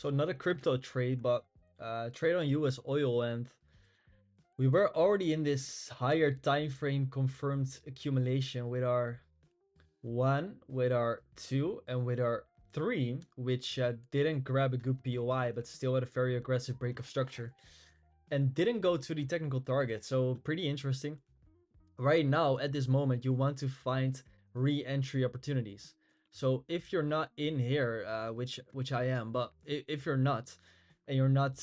So not a crypto trade, but trade on US oil, and we were already in this higher time frame confirmed accumulation with our 1, with our 2, and with our 3, which didn't grab a good POI, but still had a very aggressive break of structure and didn't go to the technical target. So pretty interesting. Right now, at this moment, you want to find re-entry opportunities. So if you're not in here, which I am, but if you're not, and you're not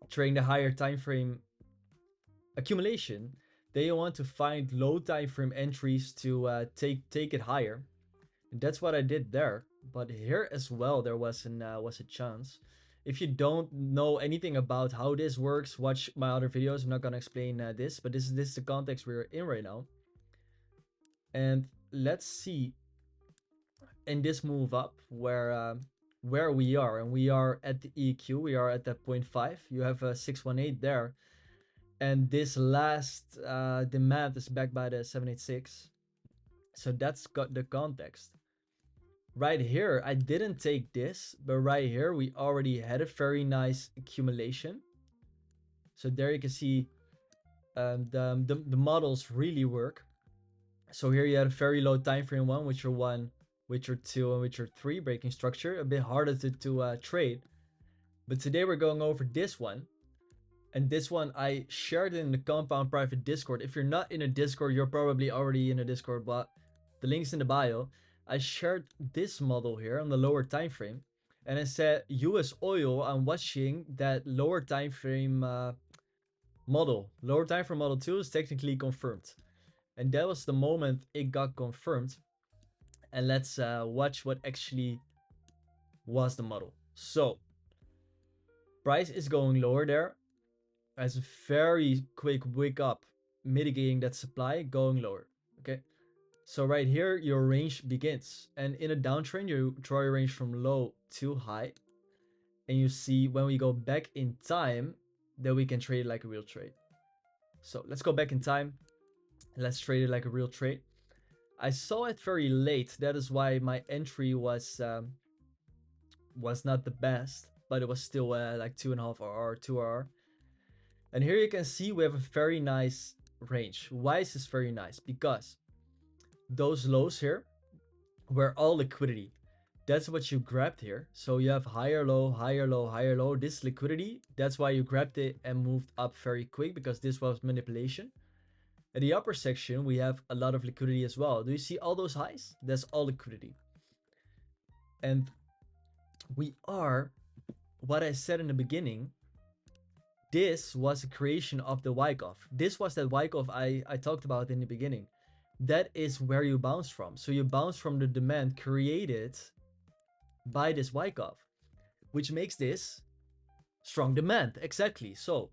trading the higher time frame accumulation, then you want to find low time frame entries to take it higher. And that's what I did there. But here as well, there was a chance. If you don't know anything about how this works, watch my other videos. I'm not gonna explain this, but this is the context we're in right now. And let's see in this move up where we are, and we are at the EQ. We are at that 0.5. You have a 618 there, and this last demand is backed by the 786. So that's got the context. Right here, I didn't take this, but right here, we already had a very nice accumulation. So there you can see the models really work. So here you had a very low time frame one, which are 1, which are 2, and which are 3, breaking structure. A bit harder to trade. But today we're going over this one. And this one I shared in the Compound private Discord. If you're not in a Discord, you're probably already in a Discord, but the link's in the bio. I shared this model here on the lower time frame, and I said US oil. I'm watching that lower time frame model. Lower time frame model 2 is technically confirmed, and that was the moment it got confirmed. And let's watch what actually was the model. So price is going lower there as a very quick wake up, mitigating that supply, going lower. Okay. So right here, your range begins. And in a downtrend, you draw your range from low to high. And you see when we go back in time, that we can trade it like a real trade. So let's go back in time. Let's trade it like a real trade. I saw it very late. That is why my entry was not the best, but it was still like 2.5 or 2 hour. And here you can see we have a very nice range. Why is this very nice? Because those lows here were all liquidity. That's what you grabbed here. So you have higher low, higher low, higher low. This liquidity, that's why you grabbed it and moved up very quick, because this was manipulation. At the upper section, we have a lot of liquidity as well. Do you see all those highs? That's all liquidity. And we are, what I said in the beginning, this was a creation of the Wyckoff. This was that Wyckoff I talked about in the beginning. That is where you bounce from. So you bounce from the demand created by this Wyckoff, which makes this strong demand. Exactly. So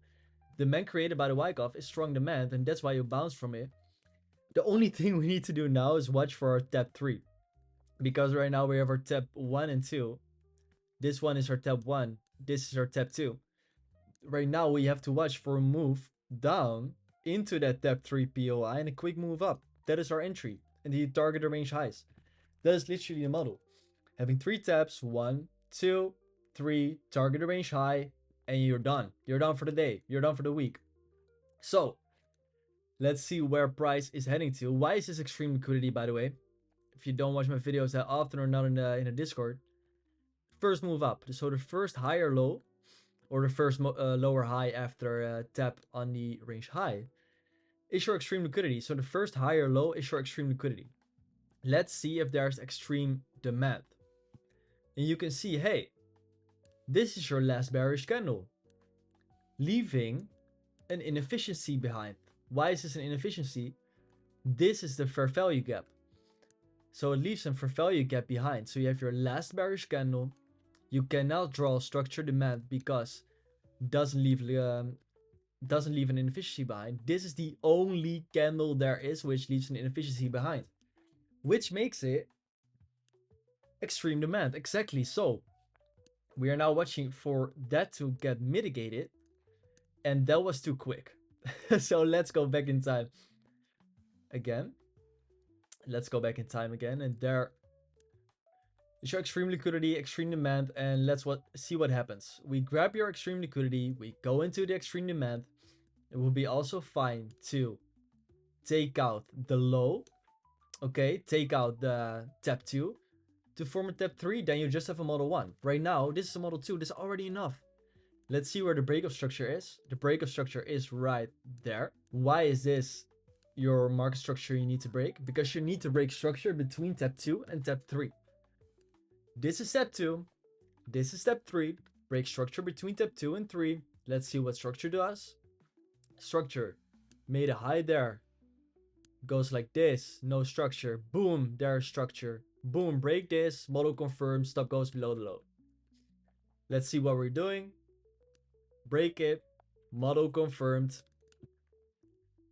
demand created by the Wyckoff is strong demand, and that's why you bounce from it. The only thing we need to do now is watch for our tap 3, because right now we have our tap 1 and 2. This one is our tap 1. This is our tap 2. Right now we have to watch for a move down into that tap 3 POI and a quick move up. That is our entry, and the target range highs. That is literally the model. Having 3 taps, 1, 2, 3, target range high, and you're done. You're done for the day. You're done for the week. So let's see where price is heading to. Why is this extreme liquidity, by the way? If you don't watch my videos that often or not in the Discord, first move up. So the first higher low, or the first lower high after tap on the range high, is your extreme liquidity. So the first higher low is your extreme liquidity. Let's see if there's extreme demand. And you can see, hey, this is your last bearish candle, leaving an inefficiency behind. Why is this an inefficiency? This is the fair value gap. So it leaves a fair value gap behind. So you have your last bearish candle. You cannot draw structured demand because it doesn't leave an inefficiency behind. This is the only candle there is which leaves an inefficiency behind, which makes it extreme demand. Exactly. So we are now watching for that to get mitigated, and that was too quick. So let's go back in time again. Let's go back in time again, and there It's your extreme liquidity, extreme demand, and let's see what happens. We grab your extreme liquidity, we go into the extreme demand. It will be also fine to take out the low, okay? Take out the tap 2 to form a tap 3, then you just have a model 1. Right now, this is a model 2, this is already enough. Let's see where the breakup structure is. The breakup structure is right there. Why is this your market structure you need to break? Because you need to break structure between tap 2 and tap 3. This is step 2. This is step 3. Break structure between tap 2 and 3. Let's see what structure does. Structure made a high there. Goes like this. No structure. Boom. There's structure. Boom. Break this. Model confirmed. Stop goes below the low. Let's see what we're doing. Break it. Model confirmed.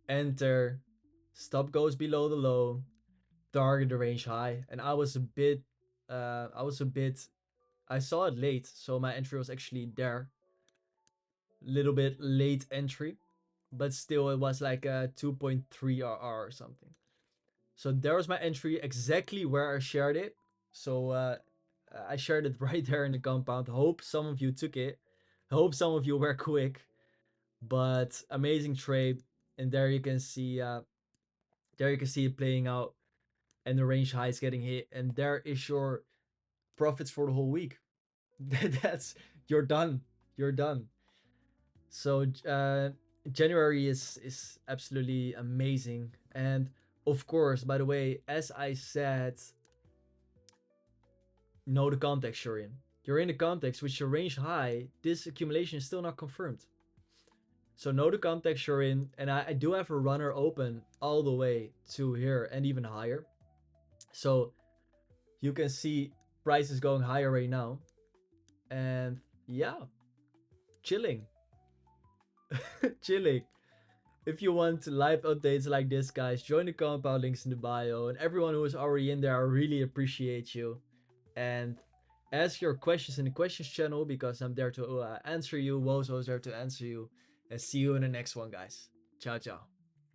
Enter. Stop goes below the low. Target the range high. And I saw it late, so my entry was actually there. Little bit late entry, but still it was like a 2.3 RR or something. So there was my entry exactly where I shared it. So I shared it right there in the compound. Hope some of you took it. Hope some of you were quick, but amazing trade. And there you can see it playing out, and the range highs getting hit, and there is your profits for the whole week. That's you're done. You're done. So January is absolutely amazing, and of course, by the way, as I said, know the context you're in. You're in the context with your range high. This accumulation is still not confirmed. So know the context you're in, and I do have a runner open all the way to here and even higher. So you can see price is going higher right now, and yeah, chilling, chilling. If you want live updates like this, guys, join the compound, links in the bio. And everyone who is already in there, I really appreciate you. And ask your questions in the questions channel because I'm there to answer you. Wozo is there to answer you. And see you in the next one, guys. Ciao, ciao.